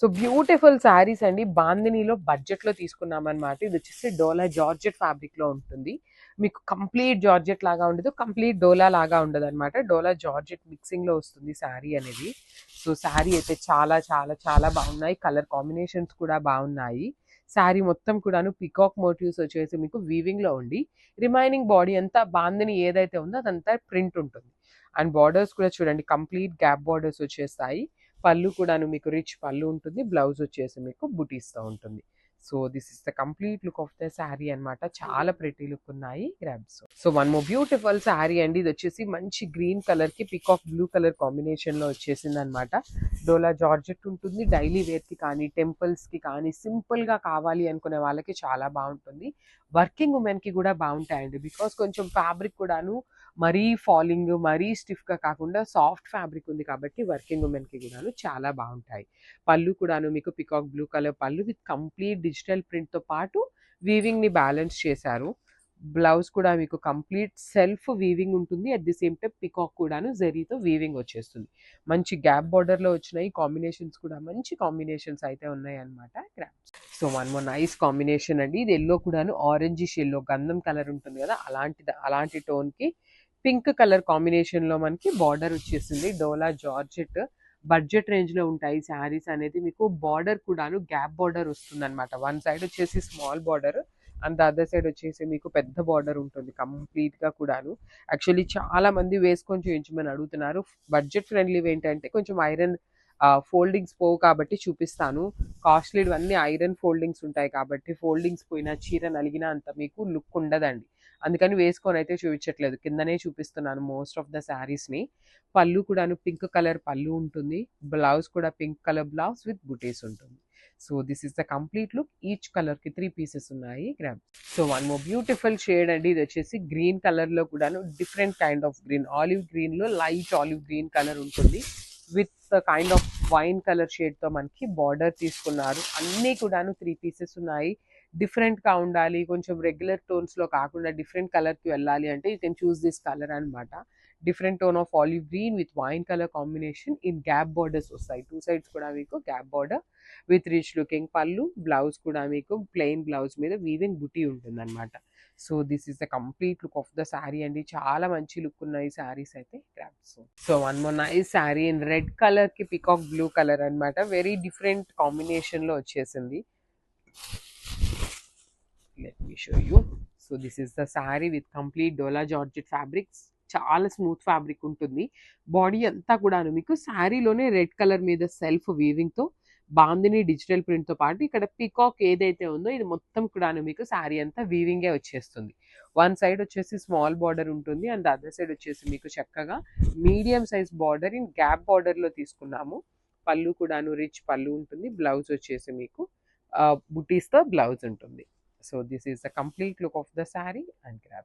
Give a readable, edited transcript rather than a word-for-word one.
So beautiful saris అండి. బాందినీలో బడ్జెట్లో తీసుకున్నామన్నమాట. ఇది వచ్చేసి డోలా జార్జెట్ ఫ్యాబ్రిక్లో ఉంటుంది. మీకు కంప్లీట్ జార్జెట్ లాగా ఉండదు, కంప్లీట్ డోలా లాగా ఉండదు అనమాట. డోలా జార్జెట్ మిక్సింగ్లో వస్తుంది శారీ అనేది. సో శారీ అయితే చాలా చాలా చాలా బాగున్నాయి. కలర్ కాంబినేషన్స్ కూడా బాగున్నాయి. శారీ మొత్తం కూడాను పికాక్ మోటివ్స్ వచ్చేసి మీకు వీవింగ్లో ఉండి, రిమైనింగ్ బాడీ అంతా బాందిని ఏదైతే ఉందో అదంతా ప్రింట్ ఉంటుంది. అండ్ బార్డర్స్ కూడా చూడండి, కంప్లీట్ గ్యాప్ బార్డర్స్ వచ్చేస్తాయి. పళ్ళు కూడాను మీకు రిచ్ పళ్ళు ఉంటుంది. బ్లౌజ్ వచ్చేసి మీకు బుటీస్తో ఉంటుంది. So this is the complete look of the sari అనమాట. చాలా ప్రెటీ లుక్ ఉన్నాయి grabs. So one more beautiful sari అండి. ఇది వచ్చేసి మంచి గ్రీన్ కలర్ కి పికాక్ బ్లూ కలర్ కాంబినేషన్ లో వచ్చేసింది అనమాట. డోలా జార్జెట్ ఉంటుంది. డైలీ వేర్ కి కానీ, టెంపుల్స్ కి కానీ, సింపుల్ గా కావాలి అనుకునే వాళ్ళకి చాలా బాగుంటుంది. వర్కింగ్ ఉమెన్ కి కూడా బాగుంటాయండి. బికాస్ కొంచెం ఫ్యాబ్రిక్ కూడాను మరీ ఫాలింగ్, మరీ స్టిఫ్గా కాకుండా సాఫ్ట్ ఫ్యాబ్రిక్ ఉంది కాబట్టి వర్కింగ్ ఉమెన్కి కూడాను చాలా బాగుంటాయి. పళ్ళు కూడాను మీకు పికాక్ బ్లూ కలర్ పళ్ళు విత్ కంప్లీట్ డిజిటల్ ప్రింట్తో పాటు వీవింగ్ని బ్యాలెన్స్ చేశారు. బ్లౌజ్ కూడా మీకు కంప్లీట్ సెల్ఫ్ వీవింగ్ ఉంటుంది. At the same time peacock కూడాను జరీతో వీవింగ్ వచ్చేస్తుంది. మంచి గ్యాప్ బార్డర్లో వచ్చినాయి. కాంబినేషన్స్ కూడా మంచి కాంబినేషన్స్ అయితే ఉన్నాయి అనమాట. So one more nice combination అండి. ఇది ఎల్లో కూడాను ఆరెంజిష్ ఎల్లో, గంధం కలర్ ఉంటుంది కదా, అలాంటి టోన్కి పింక్ కలర్ కాంబినేషన్లో మనకి బార్డర్ వచ్చేసింది. డోలా జార్జెట్ బడ్జెట్ రేంజ్లో ఉంటాయి శారీస్ అనేది. మీకు బార్డర్ కూడాను గ్యాప్ బార్డర్ వస్తుంది అనమాట. వన్ సైడ్ వచ్చేసి small border and the other side వచ్చేసి మీకు పెద్ద బార్డర్ ఉంటుంది కంప్లీట్గా కూడాను. యాక్చువల్లీ చాలా మంది వేసుకొని చూపించమని అడుగుతున్నారు. బడ్జెట్ ఫ్రెండ్లీ ఏంటంటే కొంచెం ఐరన్ ఫోల్డింగ్స్ పోవు కాబట్టి చూపిస్తాను. కాస్ట్లీ ఇవన్నీ ఐరన్ ఫోల్డింగ్స్ ఉంటాయి కాబట్టి ఫోల్డింగ్స్ పోయినా చీర నలిగినా అంత మీకు లుక్ ఉండదండి. అందుకని వేసుకొని అయితే చూపించట్లేదు, కిందనే చూపిస్తున్నాను మోస్ట్ ఆఫ్ ద శారీస్ని. పళ్ళు కూడాను పింక్ కలర్ పళ్ళు ఉంటుంది. బ్లౌజ్ కూడా పింక్ కలర్ బ్లౌజ్ విత్ బుటీస్ ఉంటుంది. So this is the complete look. Each కలర్కి 3 పీసెస్ ఉన్నాయి గ్రామ్. So one more beautiful shade అండి. ఇది వచ్చేసి గ్రీన్ కలర్లో కూడాను different kind of green, olive గ్రీన్లో లైట్ ఆలివ్ గ్రీన్ కలర్ ఉంటుంది. With kind of wine colour షేడ్తో మనకి బార్డర్ తీసుకున్నారు. అన్నీ కూడాను 3 పీసెస్ ఉన్నాయి. డిఫరెంట్గా ఉండాలి, కొంచెం రెగ్యులర్ టోన్స్లో కాకుండా డిఫరెంట్ కలర్కి వెళ్ళాలి అంటే you can choose this colour అనమాట. Different tone of olive green with wine colour combination in gap borders వస్తాయి. 2 సైడ్స్ కూడా మీకు gap border with rich looking పళ్ళు. బ్లౌజ్ కూడా మీకు ప్లెయిన్ బ్లౌజ్ మీద వీవింగ్ బుటీ ఉంటుంది అనమాట. So this is the complete look of the sari అండి. చాలా మంచి లుక్ ఉన్నాయి శారీస్ అయితే. So one more nice sari in red colour కి పికాక్ బ్లూ కలర్ అనమాట. వెరీ డిఫరెంట్ కాంబినేషన్ లో వచ్చేసింది. Let me show you. So this is the sari with complete dola georgette fabrics. చాలా స్మూత్ ఫ్యాబ్రిక్ ఉంటుంది. బాడీ అంతా కూడాను మీకు శారీలోనే రెడ్ కలర్ మీద సెల్ఫ్ వీవింగ్తో బాందిని డిజిటల్ ప్రింట్తో పాటు ఇక్కడ పికాక్ ఏదైతే ఉందో ఇది మొత్తం కూడాను మీకు శారీ అంతా వీవింగే వచ్చేస్తుంది. వన్ సైడ్ వచ్చేసి స్మాల్ బార్డర్ ఉంటుంది అండ్ అదర్ సైడ్ వచ్చేసి మీకు చక్కగా medium size border in gap బార్డర్లో తీసుకున్నాము. పళ్ళు కూడాను రిచ్ పళ్ళు ఉంటుంది. బ్లౌజ్ వచ్చేసి మీకు బుటీస్తో బ్లౌజ్ ఉంటుంది. So this is the complete look of the saree and grab.